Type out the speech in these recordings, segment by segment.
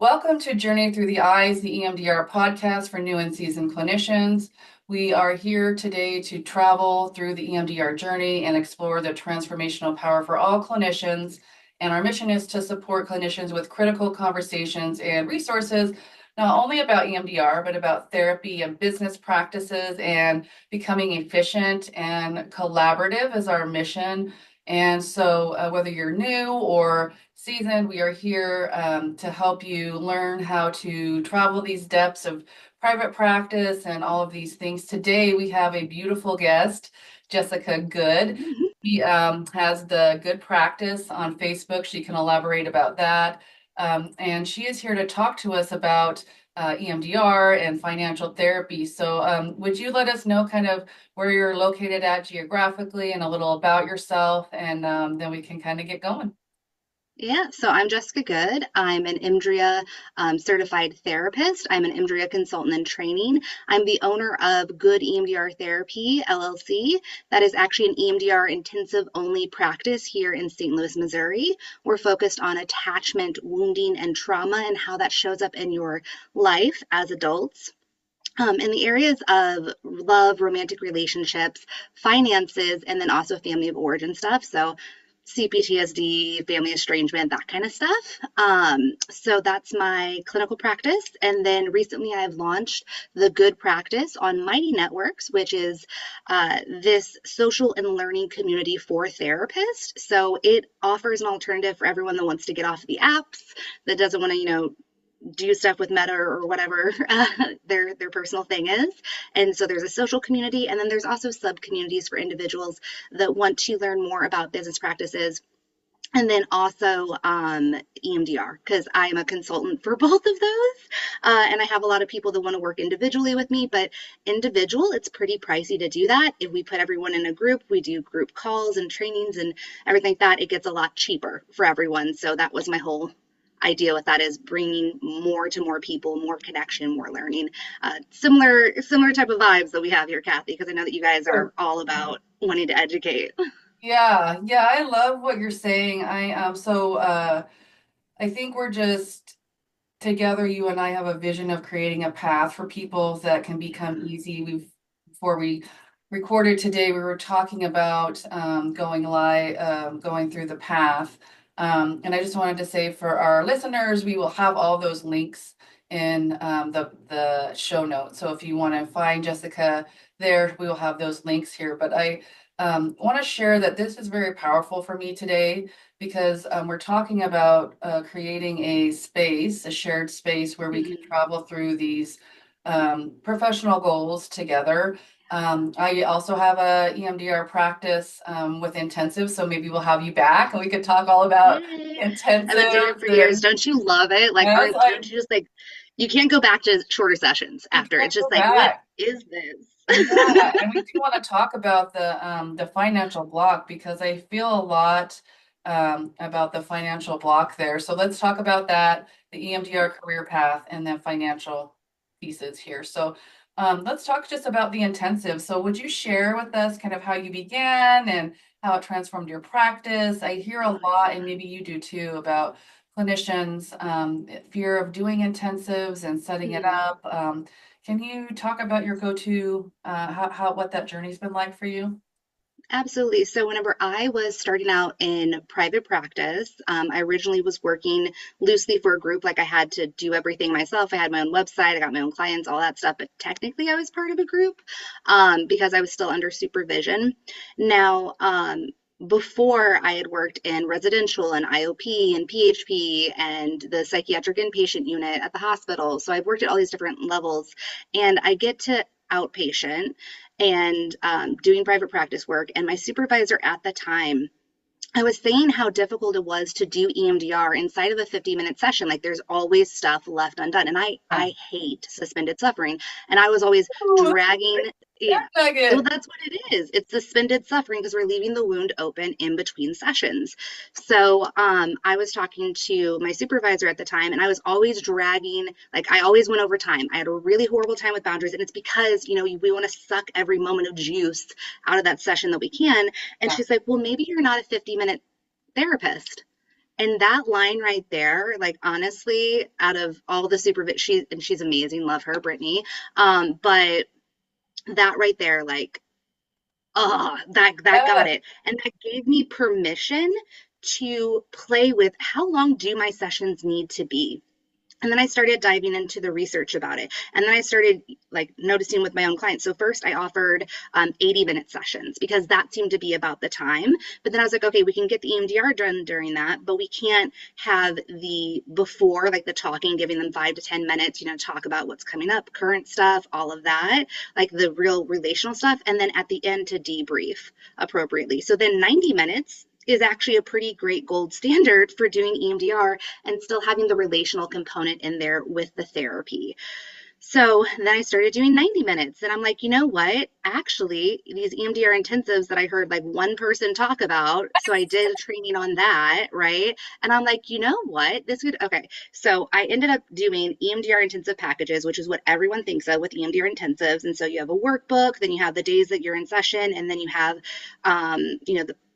Welcome to Journey Through the Eyes, the EMDR podcast for new and seasoned clinicians. We are here today to travel through the EMDR journey and explore the transformational power for all clinicians. And our mission is to support clinicians with critical conversations and resources, not only about EMDR, but about therapy and business practices and becoming efficient and collaborative is our mission. And so, whether you're new or seasoned, we are here to help you learn how to travel these depths of private practice and all of these things. Today, we have a beautiful guest, Jessica Good. She has the Good Practice on Facebook. She can elaborate about that. And she is here to talk to us about EMDR and financial therapy. So, would you let us know kind of where you're located at geographically and a little about yourself, and then we can kind of get going. Yeah, so I'm Jessica Good. I'm an EMDRIA certified therapist. I'm an EMDRIA consultant in training. I'm the owner of Good-EMDR Therapy, LLC. That is actually an EMDR intensive only practice here in St. Louis, Missouri. We're focused on attachment, wounding, and trauma and how that shows up in your life as adults. In the areas of love, romantic relationships, finances, and then also family of origin stuff. So CPTSD, family estrangement, that kind of stuff. So that's my clinical practice. And then recently I've launched the Good Practice on Mighty Networks, which is this social and learning community for therapists. So it offers an alternative for everyone that wants to get off the apps, that doesn't want to, do stuff with Meta or whatever their personal thing is. And so there's a social community, and then there's also sub communities for individuals that want to learn more about business practices. And then also EMDR, because I am a consultant for both of those. And I have a lot of people that want to work individually with me, but individual, it's pretty pricey to do that. If we put everyone in a group, we do group calls and trainings and everything like that, it gets a lot cheaper for everyone. So that was my whole idea with that, is bringing more to more people, more connection, more learning. Similar type of vibes that we have here, Kathy, because I know that you guys are all about wanting to educate. Yeah, I love what you're saying. I think we're just together, you and I have a vision of creating a path for people that can become easy. Before we recorded today, we were talking about going live, going through the path. And I just wanted to say for our listeners, we will have all those links in the show notes. So if you want to find Jessica there, we will have those links here. But I want to share that this is very powerful for me today because we're talking about creating a space, a shared space where we can Mhm. travel through these professional goals together. I also have a EMDR practice with intensive, so maybe we'll have you back and we could talk all about Yay. I've been doing it intensives for years. and Don't you love it? Like, yes, don't you just like, you can't go back to shorter sessions we after. can't It's just go like, what back. is this? Yeah, and we do want to talk about the financial block because I feel a lot about the financial block there. So let's talk about that, the EMDR career path, and then financial pieces here. So let's talk just about the intensive. So would you share with us kind of how you began and how it transformed your practice? I hear a Oh, lot, and maybe you do too, about clinicians' fear of doing intensives and setting it yeah. up. Can you talk about your go-to, how what that journey's been like for you? Absolutely. So, whenever I was starting out in private practice, I originally was working loosely for a group. Like, I had to do everything myself. I had my own website, I got my own clients, all that stuff. But technically, I was part of a group because I was still under supervision. Now, before I had worked in residential and IOP and PHP and the psychiatric inpatient unit at the hospital. So, I've worked at all these different levels, and I get to outpatient and doing private practice work. And my supervisor at the time, I was saying how difficult it was to do EMDR inside of a 50-minute session. Like, there's always stuff left undone. And I hate suspended suffering. And I was always Ooh, dragging, yeah. that Well, nugget. that's what it is. It's suspended suffering because we're leaving the wound open in between sessions. So I was talking to my supervisor at the time, and I was always dragging, like, I always went over time. I had a really horrible time with boundaries. And it's because, we want to suck every moment of juice out of that session that we can. And Yeah. she's like, well, maybe you're not a 50-minute therapist. And that line right there, like honestly, out of all the she's amazing, love her, Brittany. But that right there, like, that got Yeah. it. And that gave me permission to play with how long do my sessions need to be. And then I started diving into the research about it. And then I started like noticing with my own clients. So first I offered 80-minute sessions because that seemed to be about the time. But then I was like, okay, we can get the EMDR done during that, but we can't have the before, like the talking, giving them 5 to 10 minutes, talk about what's coming up, current stuff, all of that, like the real relational stuff. And then at the end to debrief appropriately. So then 90 minutes is actually a pretty great gold standard for doing EMDR and still having the relational component in there with the therapy. So then I started doing 90 minutes and I'm like, you know what? Actually, these EMDR intensives that I heard like one person talk about. So I did a training on that, right? And I'm like, you know what? This would, okay. So I ended up doing EMDR intensive packages, which is what everyone thinks of with EMDR intensives. And so you have a workbook, then you have the days that you're in session, and then you have,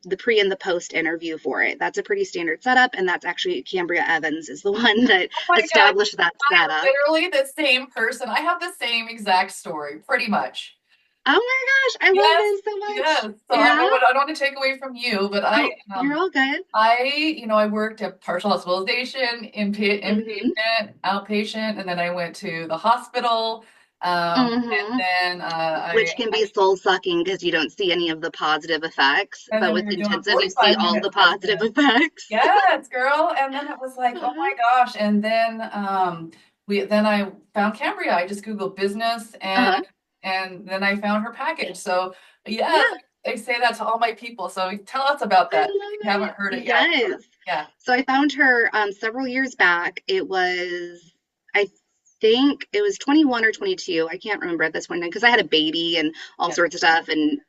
the pre and the post interview for it. That's a pretty standard setup. And that's actually Cambria Evans is the one that Oh my God. established that I'm setup. literally the same person. I have the same exact story, pretty much. Oh my gosh, I love Yes, this so yes. much. So Yeah. I don't want to take away from you, but Oh, you're all good. I worked at partial hospitalization, Mm-hmm. inpatient, outpatient, and then I went to the hospital. And Mm-hmm. then Which can be soul sucking because you don't see any of the positive effects, and but then we with were doing a intensive, you see 45 all minute the positive session. effects. Yes, girl. And then it was like, oh Uh-huh. my gosh. And then I found Cambria. I just Googled business Uh-huh. and then I found her package. So yes, Yeah, I say that to all my people. So tell us about I that if you love haven't it. heard it yet. Yes. Yeah. So I found her several years back. I think it was 21 or 22. I can't remember at this point because I had a baby and all Yeah. sorts of stuff and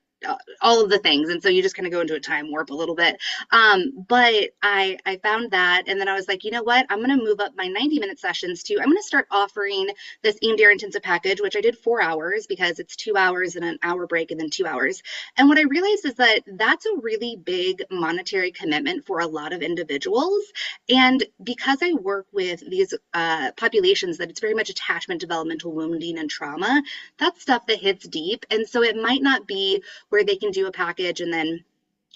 all of the things. And so you just kind of go into a time warp a little bit. But I found that. And then I was like, you know what? I'm going to move up my 90-minute sessions to, I'm going to start offering this EMDR intensive package, which I did 4 hours because it's 2 hours and an hour break and then 2 hours. And what I realized is that that's a really big monetary commitment for a lot of individuals. And because I work with these populations that it's very much attachment, developmental wounding, and trauma, that's stuff that hits deep. And so it might not be where they can do a package and then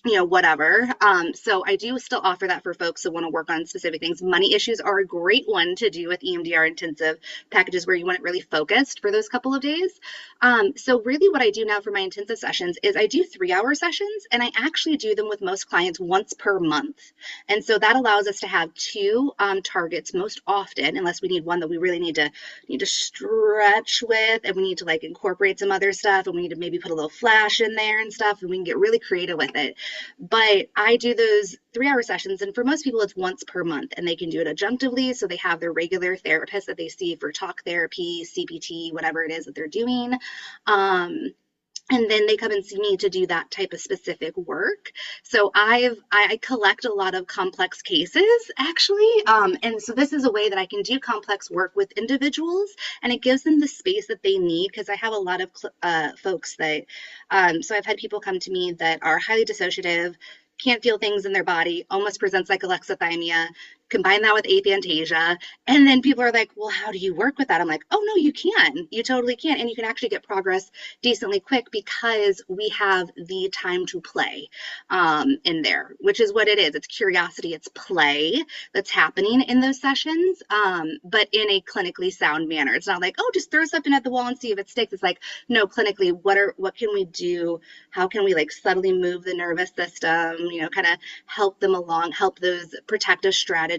whatever. So I do still offer that for folks that want to work on specific things. Money issues are a great one to do with EMDR intensive packages where you want it really focused for those couple of days. So really what I do now for my intensive sessions is I do 3-hour sessions and I actually do them with most clients once per month. And so that allows us to have two targets most often, unless we need one that we really need to stretch with and we need to like incorporate some other stuff and we need to maybe put a little flash in there and stuff and we can get really creative with it. But I do those 3-hour sessions, and for most people, it's once per month, and they can do it adjunctively. So they have their regular therapist that they see for talk therapy, CPT, whatever it is that they're doing. Um, and then they come and see me to do that type of specific work. So I collect a lot of complex cases actually, and so this is a way that I can do complex work with individuals, and it gives them the space that they need because I have a lot of folks that, so I've had people come to me that are highly dissociative, can't feel things in their body, almost presents like alexithymia. Combine that with aphantasia, and then people are like, well, how do you work with that? I'm like, oh no, you can. You totally can. And you can actually get progress decently quick because we have the time to play in there, which is what it is. It's curiosity, it's play that's happening in those sessions, but in a clinically sound manner. It's not like, oh, just throw something at the wall and see if it sticks. It's like, no, clinically, what can we do? How can we like subtly move the nervous system? Kind of help them along, help those protective strategies,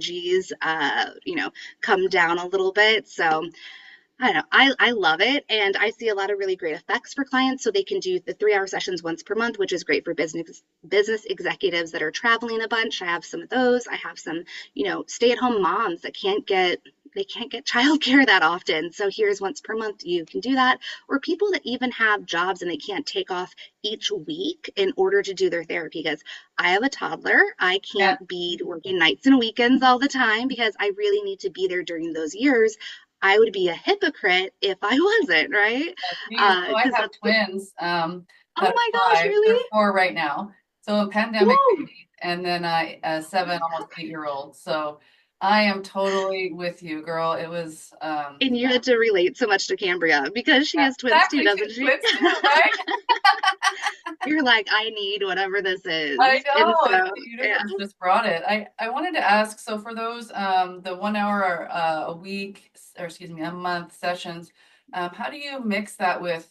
come down a little bit. So I don't know. I love it. And I see a lot of really great effects for clients. So they can do the 3-hour sessions once per month, which is great for business executives that are traveling a bunch. I have some of those. I have some, stay-at-home moms that they can't get childcare that often. So here's once per month, you can do that. Or people that even have jobs and they can't take off each week in order to do their therapy. Because I have a toddler. I Yeah. can't be working nights and weekends all the time because I really need to be there during those years. I would be a hypocrite if I wasn't, right? Geez, so I Because have that's what, twins oh that my are gosh, 5. They're really? 4 right now. So a pandemic Woo! baby. and then a 7, almost 8-year-old. So I am totally with you, girl. It was, And you had to relate so much to Cambria because she has twins too, exactly, she doesn't has she? twins too, right? You're like, I need whatever this I is. And know, so, the yeah. universe just brought it. I wanted to ask, so for those the 1 hour a week, or excuse me, a month sessions, how do you mix that with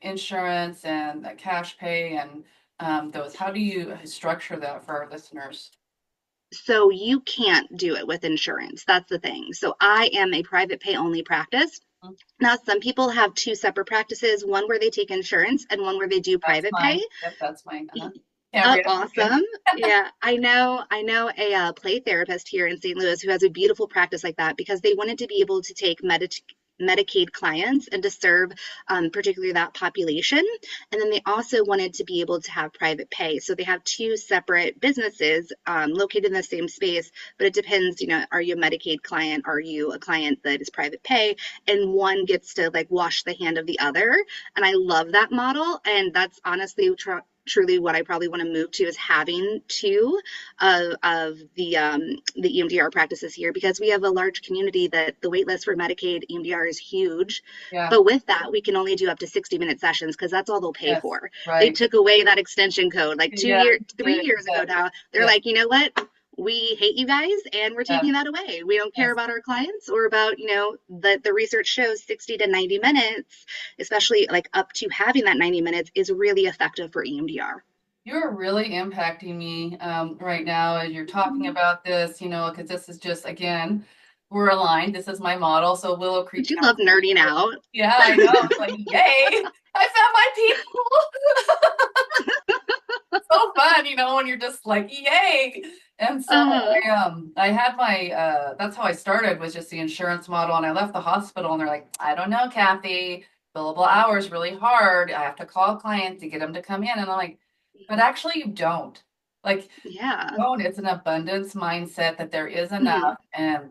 insurance and cash pay and those? How do you structure that for our listeners? So you can't do it with insurance. That's the thing. So I am a private pay only practice. Mm, Now, some people have two separate practices, one where they take insurance and one where they do that's private pay. mine. Yep, that's mine. Can't Oh, read it. awesome. Yeah, I know a play therapist here in St. Louis who has a beautiful practice like that because they wanted to be able to take Medicaid clients and to serve particularly that population. And then they also wanted to be able to have private pay. So they have two separate businesses located in the same space, but it depends, are you a Medicaid client? Are you a client that is private pay? And one gets to like wash the hand of the other. And I love that model. And that's honestly truly what I probably want to move to is having two of the EMDR practices here because we have a large community that the wait list for Medicaid EMDR is huge. Yeah, But with that, we can only do up to 60-minute sessions because that's all they'll pay yes, for. They right. took away that extension code like Yeah, 2 years, yeah, 3 years ago yeah, now. They're yes, like, you know what? We hate you guys and we're yeah, taking that away. We don't care yes. about our clients or about, the research shows 60 to 90 minutes, especially like up to having that 90 minutes is really effective for EMDR. You're really impacting me right now as you're talking about this, because this is just, again, we're aligned. This is my model. So Willow Creek But you love County. nerding out. Yeah, I know. It's like, yay, I found my people. So fun, when you're just like, yay. And so Uh, I had my that's how I started was just the insurance model, and I left the hospital and they're like, I don't know, Kathy, billable hours really hard. I have to call clients to get them to come in. And I'm like, but actually you don't. Like, yeah. don't. It's an abundance mindset that there is Mhm, enough. And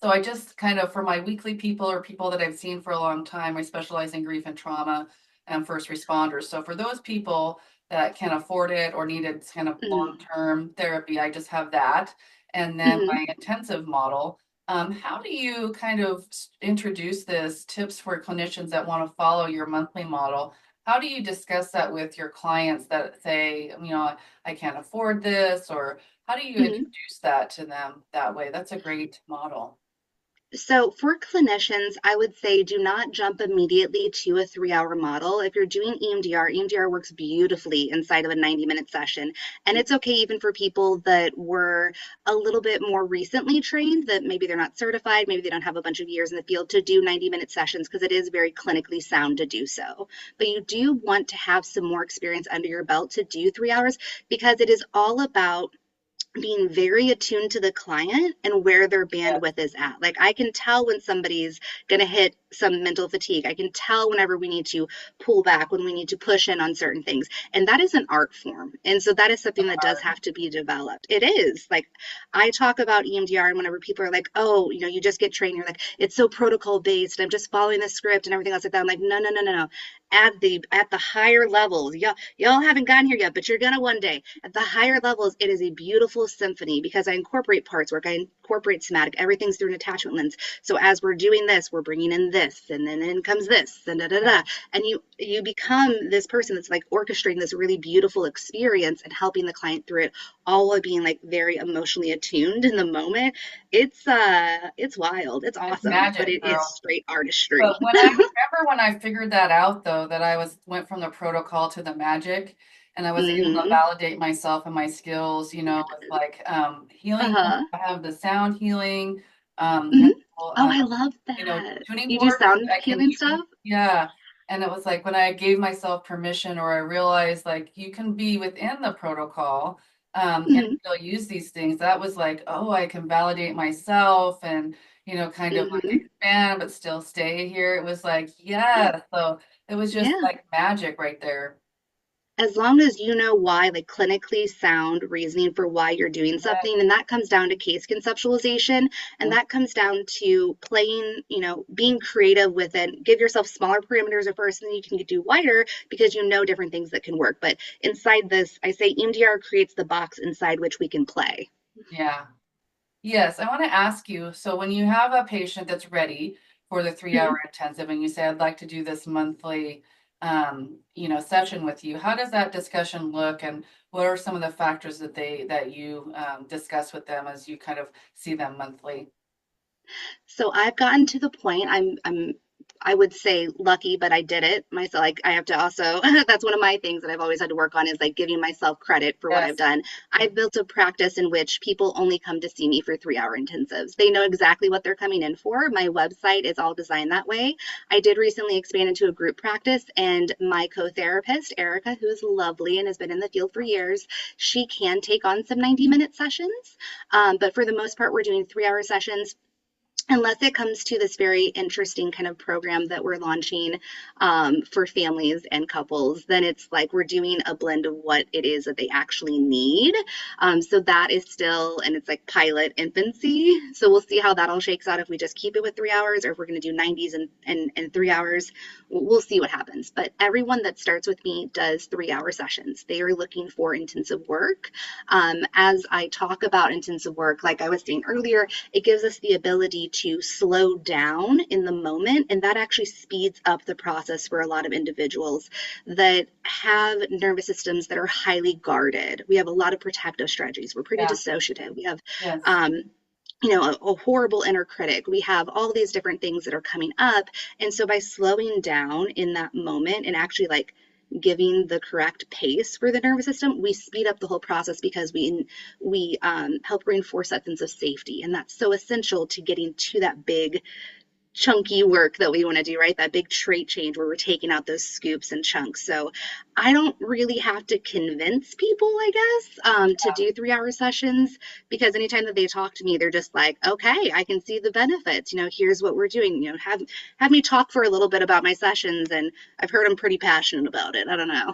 so I just kind of, for my weekly people or people that I've seen for a long time, I specialize in grief and trauma and first responders. So for those people that can afford it or needed kind of mhm, long-term therapy, I just have that. And then mhm, my intensive model. How do you kind of introduce this tips for clinicians that want to follow your monthly model? How do you discuss that with your clients that say, I can't afford this, or how do you mhm. introduce that to them that way? That's a great model. So, for clinicians, I would say do not jump immediately to a 3 hour model. If you're doing EMDR, EMDR works beautifully inside of a 90-minute session. And it's okay even for people that were a little bit more recently trained, that maybe they're not certified, maybe they don't have a bunch of years in the field to do 90-minute sessions because it is very clinically sound to do so. But you do want to have some more experience under your belt to do 3 hours because it is all about being very attuned to the client and where their Yes. bandwidth is at. Like I can tell when somebody's going to hit some mental fatigue. I can tell whenever we need to pull back, when we need to push in on certain things. And that is an art form. And so that is something that does have to be developed. It is. Like I talk about EMDR and whenever people are like, "Oh, you just get trained, you're like, it's so protocol based. I'm just following the script and everything else like that." I'm like, "No, no, no, no, no. At the higher levels, y'all haven't gotten here yet, but you're gonna one day. At the higher levels, it is a beautiful symphony because I incorporate parts work, I incorporate somatic, everything's through an attachment lens. So as we're doing this, we're bringing in this, and then in comes this, and da da da. And you become this person that's like orchestrating this really beautiful experience and helping the client through it, all while being like very emotionally attuned in the moment. It's wild, it's It's awesome, but magic, it is girl. straight artistry. But when I remember when I figured that out, though, that I went from the protocol to the magic, and I was able to Mm-hmm. validate myself and my skills, with like healing. Uh-huh. I have the sound healing, Hmm. well, Oh, I love that. tuning You do fork. sound I can healing tune, stuff? yeah. And it was like when I gave myself permission, or I realized like you can be within the protocol, and Hmm. still use these things. That was like, oh, I can validate myself and kind of like Hmm. expand but still stay here. It was like, yeah. So it was just Yeah. like magic right there. as long as you know why, like clinically sound reasoning for why you're doing something, and that comes down to case conceptualization, and that comes down to playing, being creative with it. Give yourself smaller parameters at first, and then you can do wider because you know different things that can work. But inside this, I say EMDR creates the box inside which we can play. Yeah. Yes, I want to ask you, so when you have a patient that's ready for the 3 hour intensive and you say, I'd like to do this monthly, session with you, how does that discussion look? And what are some of the factors that you discuss with them as you kind of see them monthly? So I've gotten to the point I would say lucky, but I did it myself. Like I have to also that's one of my things that I've always had to work on is like giving myself credit for what I've Yes. done. I've built a practice in which people only come to see me for 3 hour intensives. They know exactly what they're coming in for. My website is all designed that way. I did recently expand into a group practice, and my co-therapist, Erica, who is lovely and has been in the field for years, she can take on some 90-minute sessions. But for the most part, we're doing 3 hour sessions unless it comes to this very interesting kind of program that we're launching for families and couples, then it's like we're doing a blend of what it is that they actually need. So that is still, and it's like pilot infancy. So we'll see how that all shakes out if we just keep it with 3 hours or if we're going to do 90s and 3 hours. We'll see what happens. But everyone that starts with me does 3 hour sessions. They are looking for intensive work. As I talk about intensive work, like I was saying earlier, it gives us the ability to slow down in the moment, and that actually speeds up the process for a lot of individuals that have nervous systems that are highly guarded. We have a lot of protective strategies. We're pretty Yeah. dissociative. We have Yes. um, a horrible inner critic. We have all these different things that are coming up. And so by slowing down in that moment and actually like giving the correct pace for the nervous system, we speed up the whole process because we help reinforce that sense of safety. And that's so essential to getting to that big chunky work that we want to do, right? That big trait change where we're taking out those scoops and chunks. So I don't really have to convince people, I guess, to do 3 hour sessions because anytime that they talk to me, they're just like, okay, I can see the benefits. Here's what we're doing. Have me talk for a little bit about my sessions, and I've heard I'm pretty passionate about it. I don't know.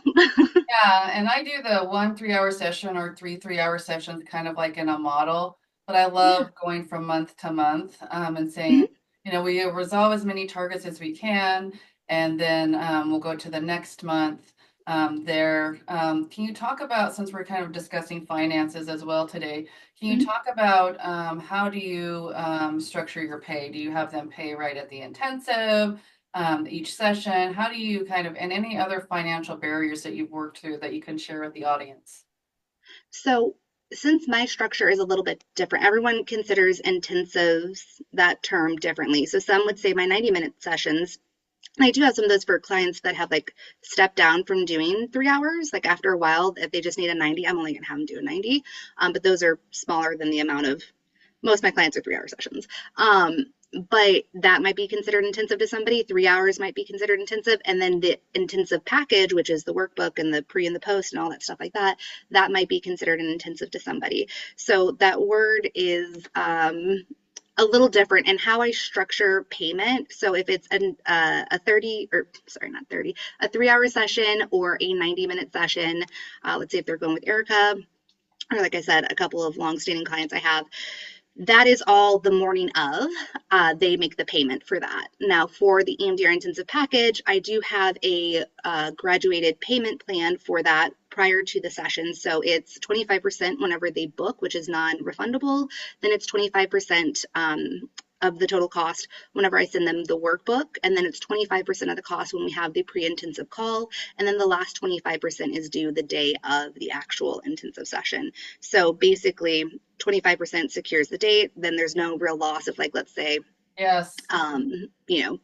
Yeah, and I do the 1 3 hour session or 3 3 hour sessions kind of like in a model, but I Yeah. love going from month to month and saying, Mhm. we resolve as many targets as we can, and then we'll go to the next month there. Can you talk about, since we're kind of discussing finances as well today, can you Mhm. talk about how do you structure your pay? Do you have them pay right at the intensive? Each session? How do you kind of, and any other financial barriers that you've worked through that you can share with the audience? So, since my structure is a little bit different, everyone considers intensives that term differently. So, some would say my 90-minute sessions. And I do have some of those for clients that have like stepped down from doing 3 hours. Like after a while, if they just need a 90, I'm only going to have them do a 90. But those are smaller than the amount of most of my clients are 3 hour sessions. But that might be considered intensive to somebody. 3 hours might be considered intensive. And then the intensive package, which is the workbook and the pre and the post and all that stuff like that, that might be considered an intensive to somebody. So that word is a little different in how I structure payment. So if it's a 30 or sorry, not 30, a 3 hour session or a 90-minute session, let's say if they're going with Erica, or like I said, a couple of long-standing clients I have, that is all the morning of. They make the payment for that. Now, for the EMDR intensive package, I do have a graduated payment plan for that prior to the session. So it's 25% whenever they book, which is non refundable. Then it's 25% of the total cost whenever I send them the workbook. And then it's 25% of the cost when we have the pre intensive call. And then the last 25% is due the day of the actual intensive session. So basically, 25% secures the date. Then there's no real loss of, like, let's say, Yes. um, you know,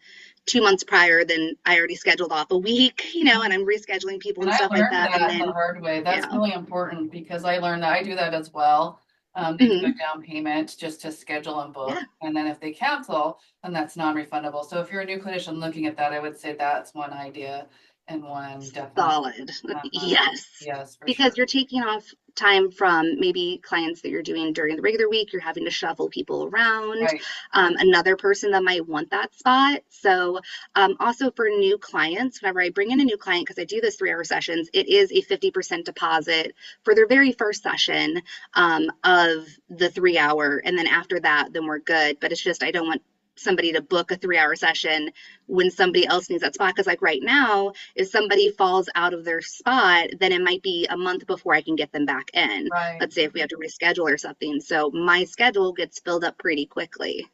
2 months prior, then I already scheduled off a week, and I'm rescheduling people And and I stuff like learned that. And that the then, hard way. That's yeah. really important because I learned that I do that as well. They do a Hmm. down payment just to schedule and Yeah. book. And then if they cancel, then that's non-refundable. So if you're a new clinician looking at that, I would say that's one idea. and one definitely. Solid. Uh-huh. Yes. Yes, for Because sure. you're taking off time from maybe clients that you're doing during the regular week. You're having to shuffle people around. Right. Another person that might want that spot. So, also for new clients, whenever I bring in a new client, because I do this 3 hour sessions, it is a 50% deposit for their very first session of the 3 hour. And then after that, then we're good. But it's just, I don't want somebody to book a 3 hour session when somebody else needs that spot. Because, like right now, if somebody falls out of their spot, then it might be a month before I can get them back in. Right. Let's say if we have to reschedule or something. So my schedule gets filled up pretty quickly.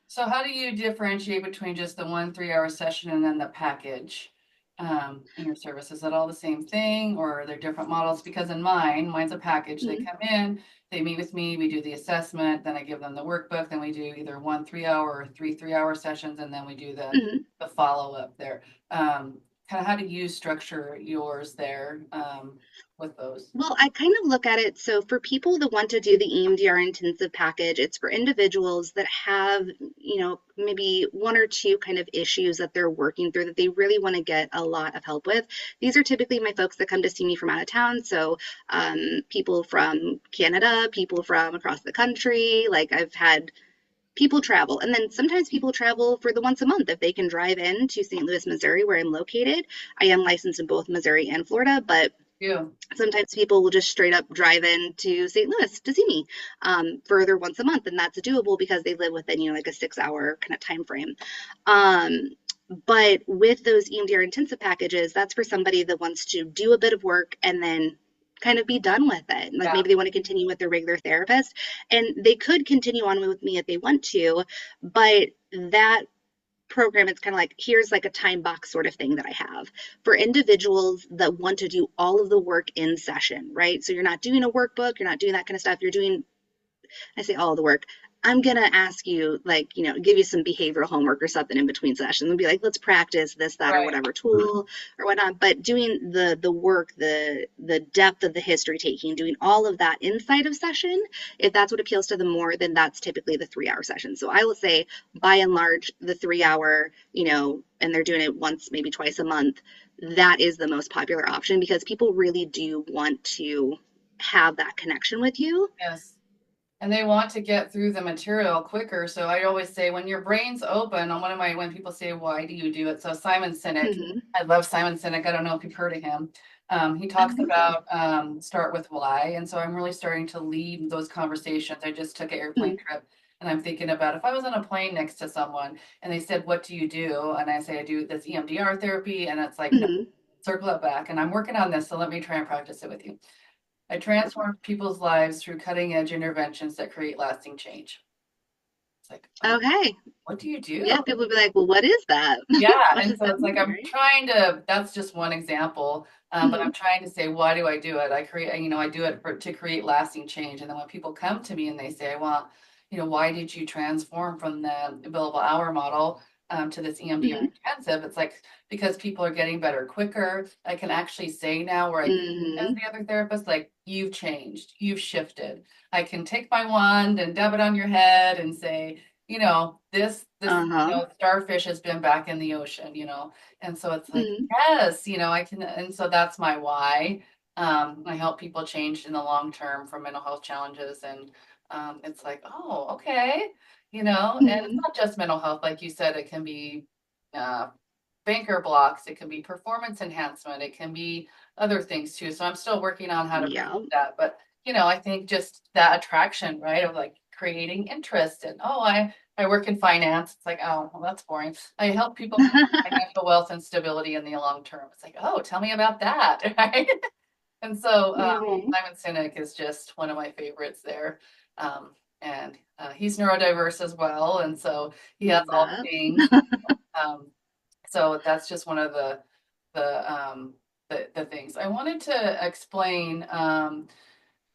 So how do you differentiate between just the 1 3 hour session and then the package in your service? Is it all the same thing or are there different models? Because in mine's a package. They Mm-hmm. come in, they meet with me, we do the assessment, then I give them the workbook, then we do either 1 3 hour or 3 3 hour sessions, and then we do Mm-hmm. the follow up there. Kind of how do you structure yours there with those? Well, I kind of look at it so for people that want to do the EMDR intensive package, it's for individuals that have, maybe one or two kind of issues that they're working through that they really want to get a lot of help with. These are typically my folks that come to see me from out of town. So, people from Canada, people from across the country. Like I've had people travel. And then sometimes people travel for the once a month if they can drive in to St. Louis, Missouri, where I'm located. I am licensed in both Missouri and Florida, but You. sometimes people will just straight up drive in to St. Louis to see me further once a month, and that's doable because they live within like a 6 hour kind of time frame. Um, but with those EMDR intensive packages, that's for somebody that wants to do a bit of work and then kind of be done with it. Like Yeah. maybe they want to continue with their regular therapist, and they could continue on with me if they want to, but that program, it's kind of like here's like a time box sort of thing that I have for individuals that want to do all of the work in session, right? So you're not doing a workbook, you're not doing that kind of stuff. You're doing, I say all the work. I'm going to ask you, like, give you some behavioral homework or something in between sessions and be like, let's practice this, that, or Right. whatever tool or whatnot. But doing the work, the depth of the history taking, doing all of that inside of session, if that's what appeals to them more, then that's typically the 3 hour session. So I will say, by and large, the 3 hour, and they're doing it once, maybe twice a month, that is the most popular option because people really do want to have that connection with you. Yes. And they want to get through the material quicker. So I always say when your brain's open, on when people say, why do you do it? So Simon Sinek, Mm-hmm. I love Simon Sinek. I don't know if you've heard of him. He I talks don't think so. about start with why. And so I'm really starting to lead those conversations. I just took an airplane Mm-hmm. trip and I'm thinking about if I was on a plane next to someone and they said, what do you do? And I say, I do this EMDR therapy. And it's like, no, Mm-hmm. circle it back. And I'm working on this. So let me try and practice it with you. I transform people's lives through cutting edge interventions that create lasting change. It's like, oh, Okay. what do you do? Yeah, people would be like, well, what is that? Yeah. What And does so that it's like, mean, I'm right? trying to, that's just one example. But Mm-hmm. I'm trying to say, why do I do it? I do it to create lasting change. And then when people come to me and they say, well, why did you transform from the billable hour model to this EMDR Mm-hmm. intensive? It's like, because people are getting better quicker. I can actually say now where I could, as Mm-hmm. the other therapist, like, you've changed, you've shifted. I can take my wand and dab it on your head and say, this Uh-huh. starfish has been back in the ocean, and so it's like, Mm-hmm. yes, I can, and so that's my why. I help people change in the long term from mental health challenges, and it's like, oh, okay, and it's Mm-hmm. not just mental health, like you said, it can be uh, banker blocks, it can be performance enhancement, it can be other things too. So I'm still working on how to present Yeah. that, but I think just that attraction, right, of like creating interest, and oh, I work in finance. It's like, oh, well, that's boring. I help people create financial wealth and stability in the long term. It's like, oh, tell me about that, right? And so Mm-hmm. Simon Sinek is just one of my favorites there. And he's neurodiverse as well. And so he has Love all the that. things. Um, so that's just one of the the things I wanted to explain.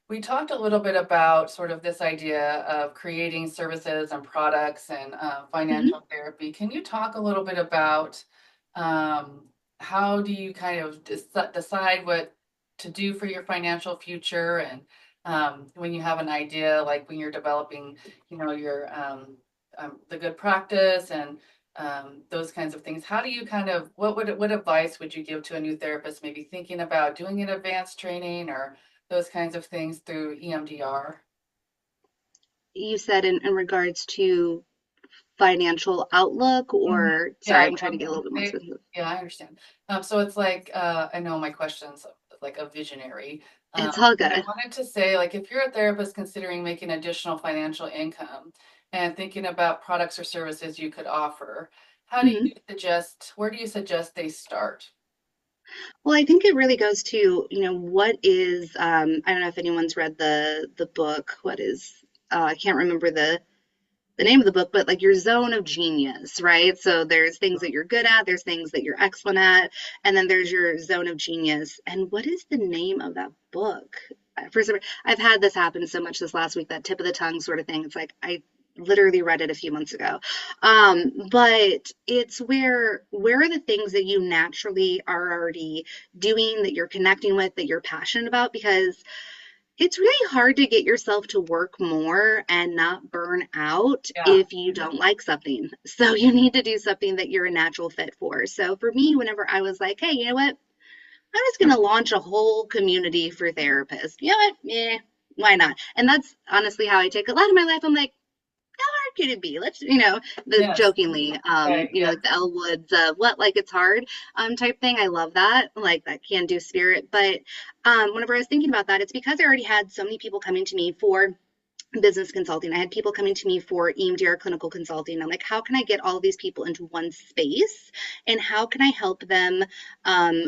We talked a little bit about sort of this idea of creating services and products and Mm-hmm. financial therapy. Can you talk a little bit about um, how do you kind of decide what to do for your financial future, and when you have an idea, like when you're developing, your the good practice, and those kinds of things. How do you what advice would you give to a new therapist, maybe thinking about doing an advanced training or those kinds of things through EMDR? You said in regards to financial outlook, Mhm. or sorry, Yeah, I'm trying to get a little bit more they, specific. yeah, I understand. So it's like, I know my question's like a visionary. It's all But I good. wanted to say, like, if you're a therapist considering making additional financial income and thinking about products or services you could offer, Mhm. where do you suggest they start? Well, I think it really goes to, what is, I don't know if anyone's read the book. What is, I can't remember the name of the book, but like your zone of genius, right? So there's things that you're good at, there's things that you're excellent at, and then there's your zone of genius. And what is the name of that book? For some, I've had this happen so much this last week, that tip of the tongue sort of thing. It's like I literally read it a few months ago. But it's where are the things that you naturally are already doing, that you're connecting with, that you're passionate about? Because it's really hard to get yourself to work more and not burn out Yeah, if you don't like something. So you need to do something that you're a natural fit for. So for me, whenever I was like, hey, you know what? I'm just going to launch a whole community for therapists. You know what? Yeah, why not? And that's honestly how I take a lot of my life. I'm like, hard could it be? Let's, the yes, jokingly, right, yes, like the Elle Woods, what, like it's hard, type thing. I love that, like that can do spirit. But whenever I was thinking about that, it's because I already had so many people coming to me for business consulting. I had people coming to me for EMDR clinical consulting. I'm like, how can I get all these people into one space? And how can I help them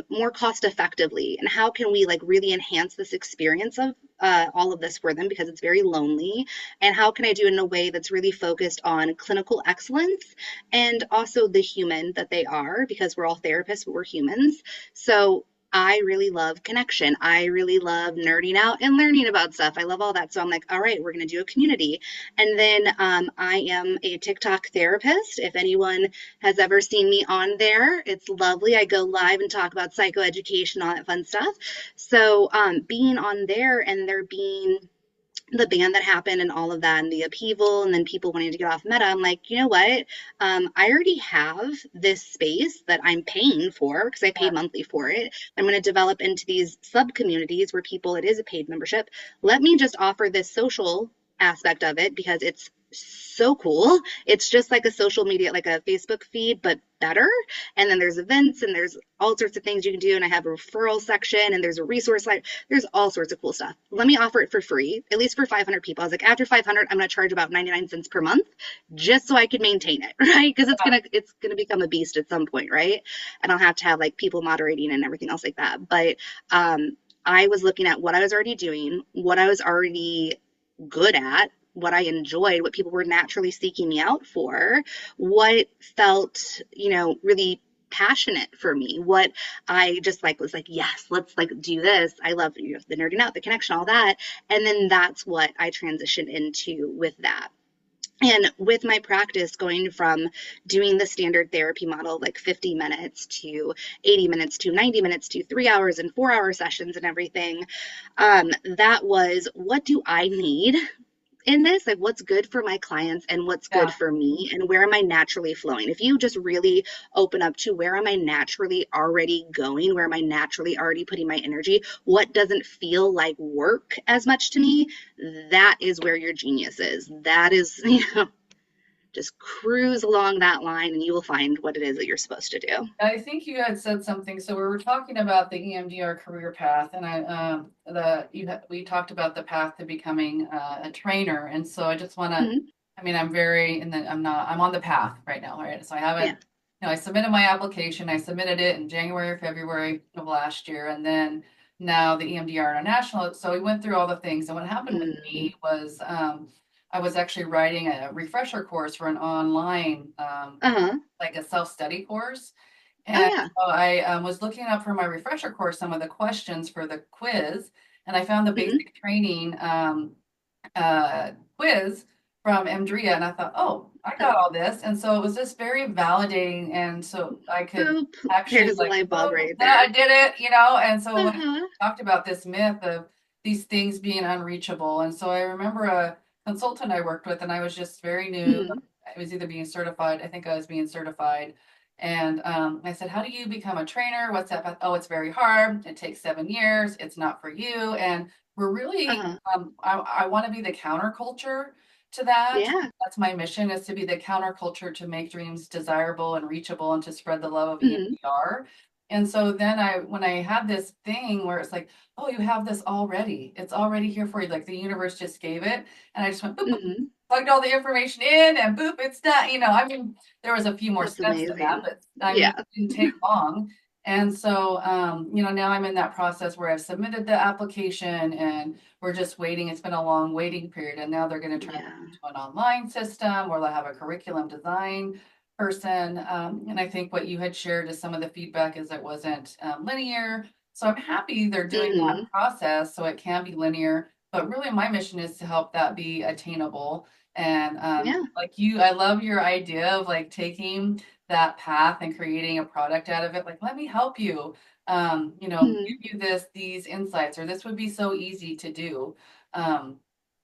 more cost effectively? And how can we like really enhance this experience of all of this for them, because it's very lonely? And how can I do it in a way that's really focused on clinical excellence and also the human that they are, because we're all therapists, but we're humans. So I really love connection. I really love nerding out and learning about stuff. I love all that. So I'm like, all right, we're going to do a community. And then I am a TikTok therapist. If anyone has ever seen me on there, it's lovely. I go live and talk about psychoeducation, all that fun stuff. So being on there and there being the ban that happened and all of that and the upheaval and then people wanting to get off Meta, I'm like, you know what? I already have this space that I'm paying for because I pay yeah, monthly for it. I'm going to develop into these sub communities where people, it is a paid membership. Let me just offer this social aspect of it because it's so cool. It's just like a social media, like a Facebook feed, but better. And then there's events and there's all sorts of things you can do. And I have a referral section and there's a resource site. There's all sorts of cool stuff. Let me offer it for free, at least for 500 people. I was like, after 500, I'm going to charge about 99 cents per month just so I can maintain it, right? Because it's gonna become a beast at some point, right? And I'll have to have like people moderating and everything else like that. But I was looking at what I was already doing, what I was already good at, what I enjoyed, what people were naturally seeking me out for, what felt, really passionate for me, what I just like was like, yes, let's like do this. I love, the nerding out, the connection, all that. And then that's what I transitioned into with that. And with my practice going from doing the standard therapy model, like 50 minutes to 80 minutes to 90 minutes to 3 hours and 4 hour sessions and everything, that was, what do I need in this, like what's good for my clients and what's good yeah. for me and where am I naturally flowing. If you just really open up to where am I naturally already going, where am I naturally already putting my energy, what doesn't feel like work as much to me, that is where your genius is. That is, just cruise along that line and you will find what it is that you're supposed to do. I think you had said something. So we were talking about the EMDR career path, and we talked about the path to becoming a trainer. And so I just want to, Mm-hmm. I mean, I'm very, and then I'm on the path right now, right? So I haven't, Yeah. I submitted my application. I submitted it in January or February of last year, and then now the EMDR International. So we went through all the things, and what happened with Mm-hmm. me was, I was actually writing a refresher course for an online, Uh-huh. like a self-study course. Oh And yeah. so I was looking up for my refresher course some of the questions for the quiz, and I found the Mm-hmm. basic training quiz from Emdria, and I thought, oh, I got all this, and so it was just very validating, and so I could Boop. actually There's a like, light bulb oh, right that I there. did it, and so when I Uh-huh. talked about this myth of these things being unreachable, and so I remember a consultant I worked with, and I was just very new, Mm-hmm. I was either being certified. I think I was being certified. And I said, how do you become a trainer? What's that path? Oh, it's very hard. It takes 7 years. It's not for you. And we're really, Uh-huh. I want to be the counterculture to that. Yeah. That's my mission, is to be the counterculture to make dreams desirable and reachable and to spread the love of Hmm. EMDR. And so then when I had this thing where it's like, oh, you have this already. It's already here for you. Like the universe just gave it. And I just went, boop, boop, Hmm. plugged all the information in and boop, it's done. I mean, there was a few more That's steps to that, amazing. but I mean, Yeah. it didn't take long. And so, now I'm in that process where I've submitted the application and we're just waiting. It's been a long waiting period. And now they're going to turn it Yeah. into an online system where they'll have a curriculum design person. And I think what you had shared as some of the feedback is it wasn't linear. So I'm happy they're doing that Hmm. process so it can be linear. But really, my mission is to help that be attainable. And Yeah. like you, I love your idea of like taking that path and creating a product out of it. Like, let me help you. Hmm. Give you these insights, or this would be so easy to do. Um,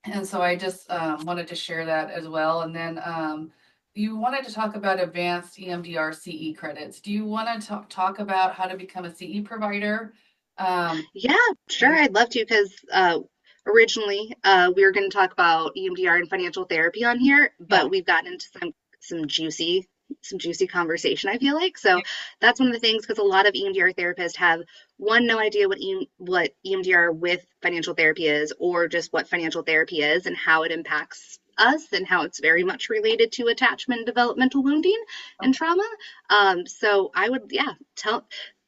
and so I just wanted to share that as well. And then you wanted to talk about advanced EMDR CE credits. Do you want to talk about how to become a CE provider? Um, Yeah, sure. I'd love to because originally we were going to talk about EMDR and financial therapy on here, yeah. but we've gotten into some juicy some juicy conversation, I feel like. So Yeah. that's one of the things because a lot of EMDR therapists have one, no idea what EMDR with financial therapy is, or just what financial therapy is and how it impacts us and how it's very much related to attachment and developmental wounding and trauma. So I would, yeah,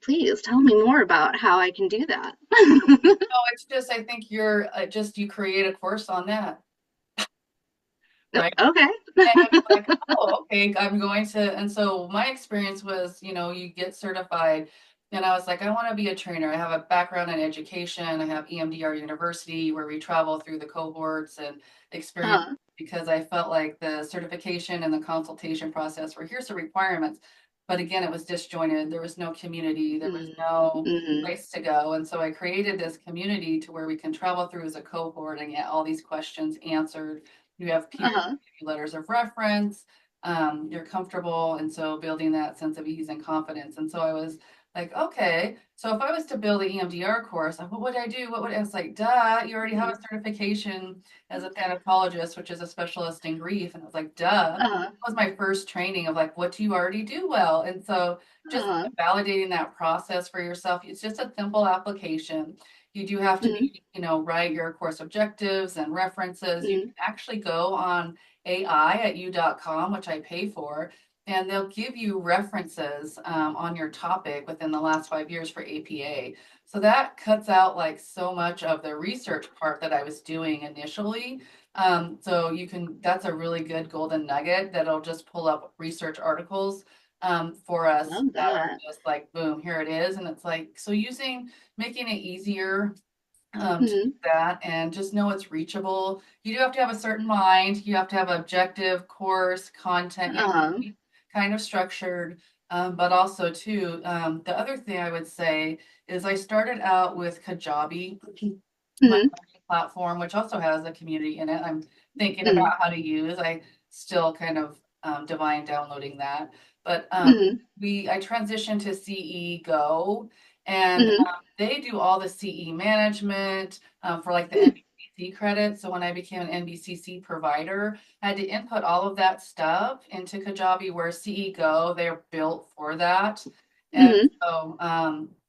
please tell me more about how I can do that. No, it's just I think you're you create a course on that, right? Okay. And I'm like, oh, okay, I'm going to. And so my experience was, you get certified, and I was like, I want to be a trainer. I have a background in education. I have EMDR University where we travel through the cohorts and experience Uh, because I felt like the certification and the consultation process were here's the requirements. But again, it was disjointed. There was no community. There was no mm-hmm. place to go. And so I created this community to where we can travel through as a cohort and get all these questions answered. You have peers Uh-huh. letters of reference. You're comfortable. And so building that sense of ease and confidence. And so I was like, okay, so if I was to build the EMDR course, what would I do? What would I was like, duh, you already have Mm-hmm. a certification as a thanatologist, which is a specialist in grief. And I was like, duh. Uh-huh. That was my first training of like, what do you already do well? And so just Uh-huh. validating that process for yourself. It's just a simple application. You do have to Mm-hmm. be, write your course objectives and references. You Mm-hmm. can actually go on AI at u.com, which I pay for, and they'll give you references on your topic within the last 5 years for APA. So that cuts out like so much of the research part that I was doing initially. So that's a really good golden nugget that'll just pull up research articles for us Love that are that. just like, boom, here it is. And it's like, so making it easier to do Mm-hmm. that and just know it's reachable. You do have to have a certain mind. You have to have objective course content, Uh-huh. kind of structured. But also too, the other thing I would say is I started out with Kajabi, my Mm-hmm. learning platform, which also has a community in it. I'm thinking Mm-hmm. about how to use. I still kind of divine downloading that, but Mm-hmm. I transitioned to CE Go, and Mm-hmm. they do all the CE management for like the Mm-hmm. NBCC credit. So when I became an NBCC provider, I had to input all of that stuff into Kajabi, where CE Go, they're built for that. And Mm-hmm. so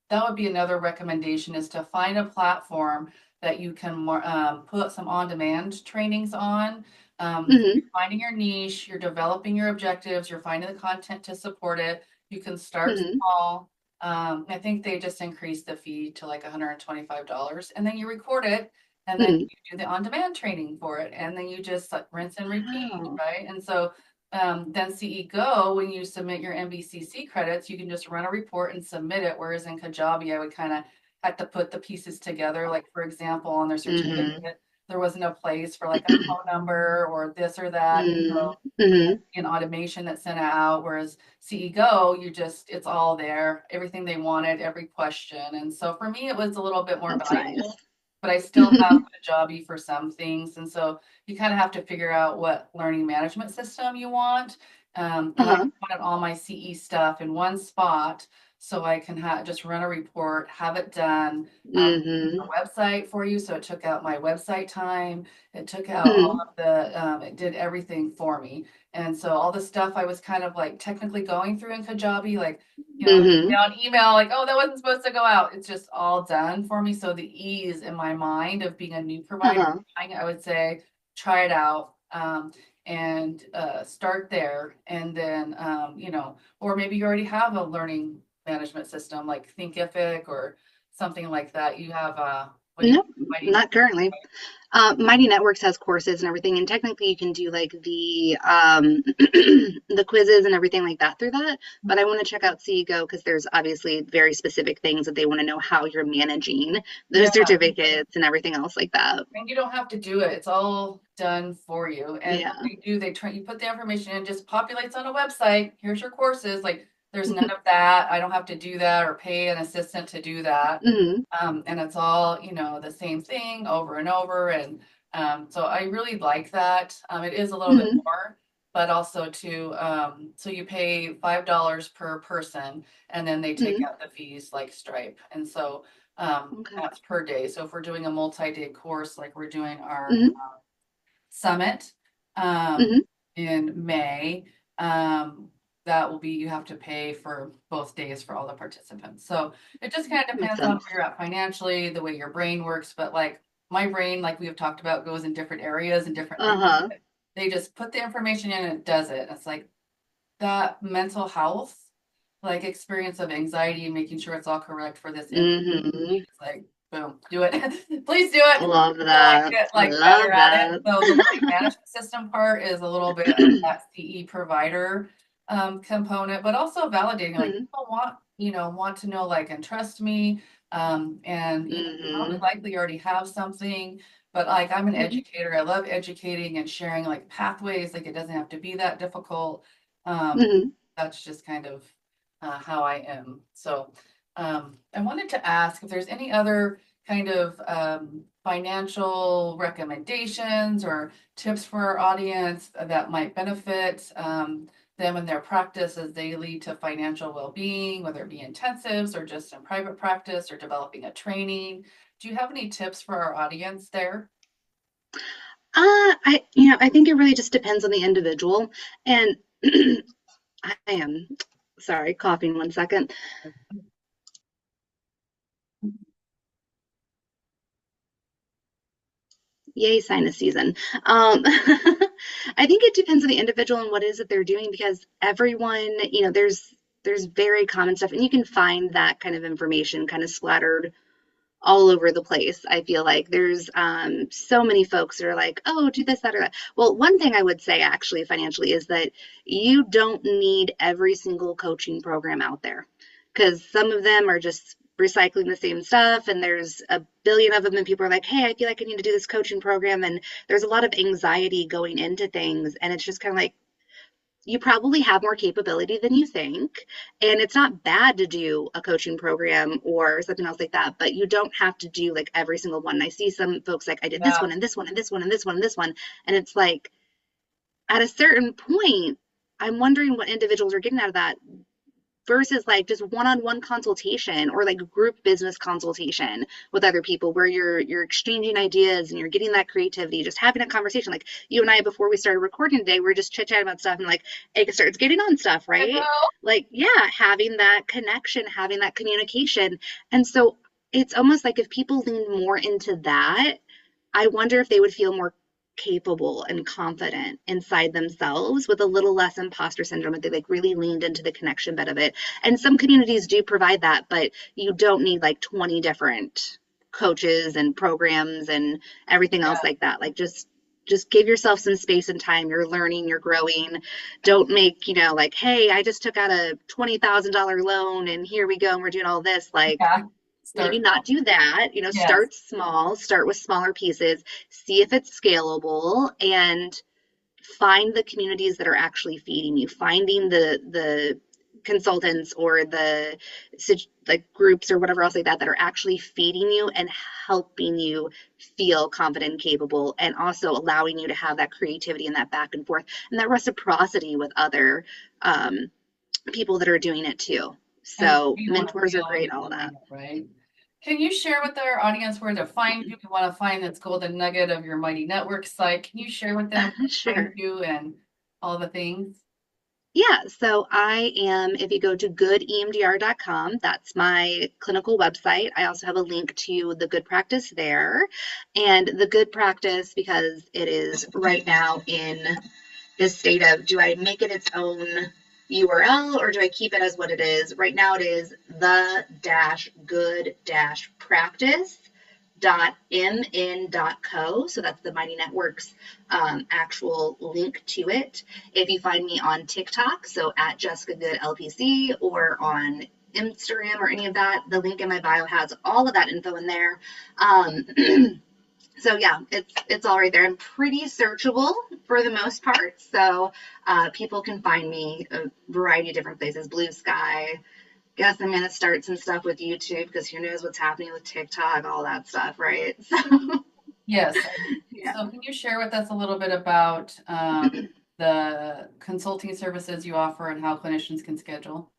that would be another recommendation, is to find a platform that you can put some on-demand trainings on. Mm-hmm. You're finding your niche, you're developing your objectives, you're finding the content to support it. You can start Mm-hmm. small. I think they just increased the fee to like $125, and then you record it, and then Mm-hmm. you do the on-demand training for it, and then you just like, rinse and repeat, Wow. right? And so then CE Go, when you submit your MBCC credits, you can just run a report and submit it. Whereas in Kajabi, I would kind of had to put the pieces together. Like for example, on their Mm-hmm. certificate, there wasn't a place for like a phone number or this or that. And so Mm-hmm. an automation that's sent out, whereas CE Go, it's all there, everything they wanted, every question. And so for me, it was a little bit more That's nice. valuable, but I still have Kajabi for some things. And so you kind of have to figure out what learning management system you want. And I Uh-huh. wanted all my CE stuff in one spot so I can just run a report, have it done. Mm-hmm. A website for you, so it took out my website time. It took out all Mm-hmm. of it did everything for me. And so all the stuff I was kind of like technically going through in Kajabi, like, Mm-hmm. on email, like, oh, that wasn't supposed to go out. It's just all done for me. So the ease in my mind of being a new provider, Uh-huh. I would say try it out. And start there. And then, or maybe you already have a learning management system like Thinkific or something like that. You have what do you Nope, Mighty not Network, currently. Mighty Networks has courses and everything, and technically you can do like the the quizzes and everything like that through that. But I want to check out CEGO because there's obviously very specific things that they want to know how you're managing yeah, those certificates and everything else like that. and you don't have to do it. It's all done for you. And what Yeah. they do, you put the information in, just populates on a website. Here's your courses. Like there's none of that. I don't have to do that or pay an assistant to do that. Hmm. And it's all, the same thing over and over. And so I really like that. It is a little bit Hmm. more, but also to, so you pay $5 per person and then they take Hmm. out the fees like Stripe. And so Okay. that's per day. So if we're doing a multi-day course, like we're doing our Hmm. summit um, Hmm. in May, that will be, you have to pay for both days for all the participants. So it just kind of Makes depends on sense. where you're at financially, the way your brain works. But like my brain, like we have talked about, goes in different areas and different things. Uh-huh. They just put the information in and it does it. It's like that mental health, like experience of anxiety and making sure it's all correct for this Hmm. it's like, boom, do it. Please do it Love till I that. get like better Love at it. that. So the learning management system part is a little bit of that CE provider component, but also validating like Hmm. people want to know like and trust me. And probably Hmm. likely already have something, but like I'm an Hmm. educator. I love educating and sharing like pathways. Like it doesn't have to be that difficult. Um, Hmm. that's just kind of how I am. So I wanted to ask if there's any other kind of financial recommendations or tips for our audience that might benefit them in their practice as they lead to financial well-being, whether it be intensives or just in private practice or developing a training. Do you have any tips for our audience there? I think it really just depends on the individual. And I am sorry, coughing 1 second. Yay, sinus season. I think it depends on the individual and what it is that they're doing because everyone, there's very common stuff, and you can find that kind of information kind of splattered all over the place. I feel like there's so many folks that are like, oh, do this, that, or that. Well, one thing I would say actually financially is that you don't need every single coaching program out there because some of them are just recycling the same stuff and there's a billion of them and people are like, hey, I feel like I need to do this coaching program, and there's a lot of anxiety going into things, and it's just kind of like you probably have more capability than you think. And it's not bad to do a coaching program or something else like that, but you don't have to do like every single one. And I see some folks like, I did this Yeah, one and this one and this one and this one and this one. And it's like, at a certain point, I'm wondering what individuals are getting out of that versus like just one-on-one consultation or like group business consultation with other people where you're exchanging ideas and you're getting that creativity, just having a conversation like you and I before we started recording today. We're just chit-chatting about stuff and like it starts getting on stuff, I right? know. Like yeah, having that connection, having that communication. And so it's almost like if people lean more into that, I wonder if they would feel more capable and confident inside themselves with a little less imposter syndrome if they like really leaned into the connection bit of it. And some communities do provide that, but you don't need like 20 different coaches and programs and everything else Yeah. like that. Like just give yourself some space and time. You're learning, you're growing. Don't make, like, hey, I just took out a $20,000 loan and here we go and we're doing all this. Like, Yeah. maybe Start not small. do that, Yes. start small, start with smaller pieces, see if it's scalable, and find the communities that are actually feeding you, finding the consultants or the like groups or whatever else like that are actually feeding you and helping you feel confident and capable, and also allowing you to have that creativity and that back and forth and that reciprocity with other um, people that are doing it too. And So we want to mentors are feel great, you all of doing that. it, right? Can you share with our audience where to find you? We want to find this golden nugget of your Mighty Network site. Can you share with them where to find Sure. you and all the things? Yeah, so I am, if you go to good-EMDR.com, that's my clinical website. I also have a link to the Good Practice there. And the Good Practice, because it is right now in this state of, do I make it its own URL or do I keep it as what it is? Right now it is the dash good dash practice .mn.co. So that's the Mighty Network's actual link to it. If you find me on TikTok, so at Jessica Good LPC, or on Instagram or any of that, the link in my bio has all of that info in there. So yeah, it's all right there. I'm pretty searchable for the most part, so people can find me a variety of different places. Blue Sky. Guess I'm gonna start some stuff with YouTube because who knows what's happening with TikTok, all that stuff, right? So Yes. yeah. So can you share with us a little bit about the consulting services you offer and how clinicians can schedule?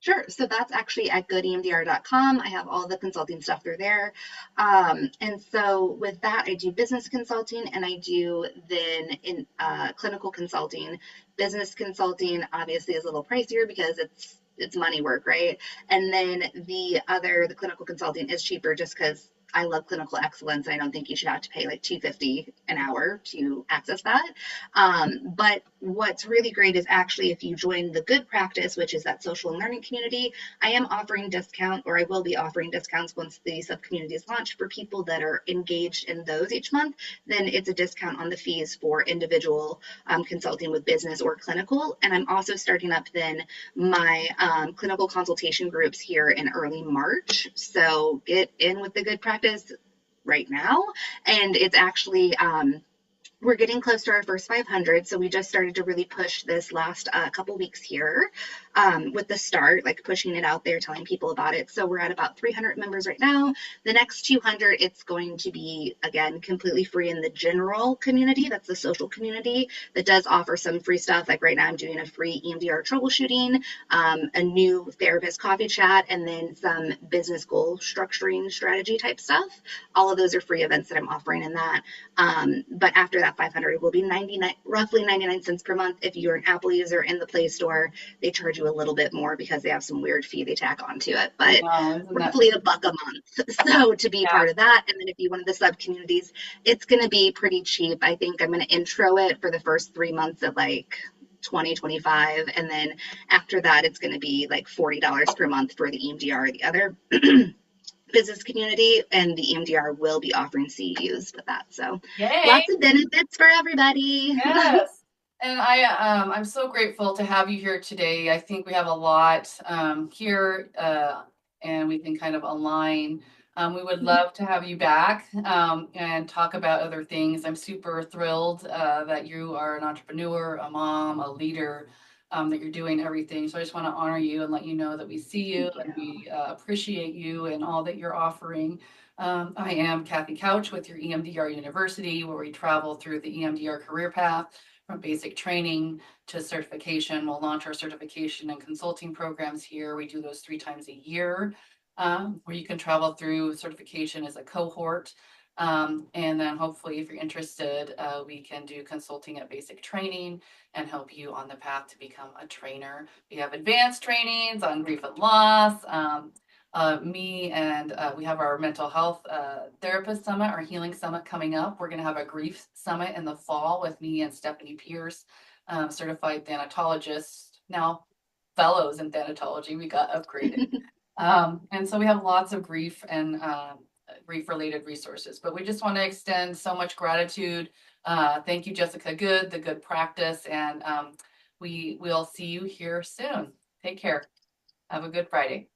Sure. So that's actually at good-emdr.com. I have all the consulting stuff through there. And so with that, I do business consulting and I do then in clinical consulting. Business consulting obviously is a little pricier because it's money work, right? And then the clinical consulting is cheaper just because I love clinical excellence. I don't think you should have to pay like $250 an hour to access that. But what's really great is actually if you join the Good Practice, which is that social and learning community, I am offering discount, or I will be offering discounts once the sub community is launched for people that are engaged in those each month. Then it's a discount on the fees for individual consulting with business or clinical. And I'm also starting up then my clinical consultation groups here in early March. So get in with the Good Practice right now. And it's actually we're getting close to our first 500, so we just started to really push this last couple weeks here with the start, like pushing it out there, telling people about it. So we're at about 300 members right now. The next 200, it's going to be, again, completely free in the general community. That's the social community that does offer some free stuff. Like right now, I'm doing a free EMDR troubleshooting, a new therapist coffee chat, and then some business goal structuring strategy type stuff. All of those are free events that I'm offering in that. But after that 500, it will be roughly 99 cents per month. If you're an Apple user in the Play Store, they charge you a little bit more because they have some weird fee they tack onto it, but Oh, isn't that roughly $1 a month. So to be yeah. part of that, and then if you one of the sub communities, it's going to be pretty cheap. I think I'm going to intro it for the first 3 months at like 2025, and then after that it's going to be like $40 per month for the EMDR, the other business community, and the EMDR will be offering CEUs with that. So Yay. lots of benefits for everybody. Yes. And I'm so grateful to have you here today. I think we have a lot here and we can kind of align. We would love to have you back and talk about other things. I'm super thrilled that you are an entrepreneur, a mom, a leader, that you're doing everything. So I just want to honor you and let you know that we see you Thank you. and we appreciate you and all that you're offering. I am Kathy Couch with your EMDR University, where we travel through the EMDR career path from basic training to certification. We'll launch our certification and consulting programs here. We do those 3 times a year, where you can travel through certification as a cohort. And then hopefully, if you're interested, we can do consulting at basic training and help you on the path to become a trainer. We have advanced trainings on grief and loss. Me and we have our mental health therapist summit, our healing summit coming up. We're going to have a grief summit in the fall with me and Stephanie Pierce, certified thanatologist, now fellows in thanatology. We got upgraded. And so we have lots of grief and grief related resources, but we just want to extend so much gratitude. Thank you, Jessica Good, the Good Practice, and we will see you here soon. Take care. Have a good Friday.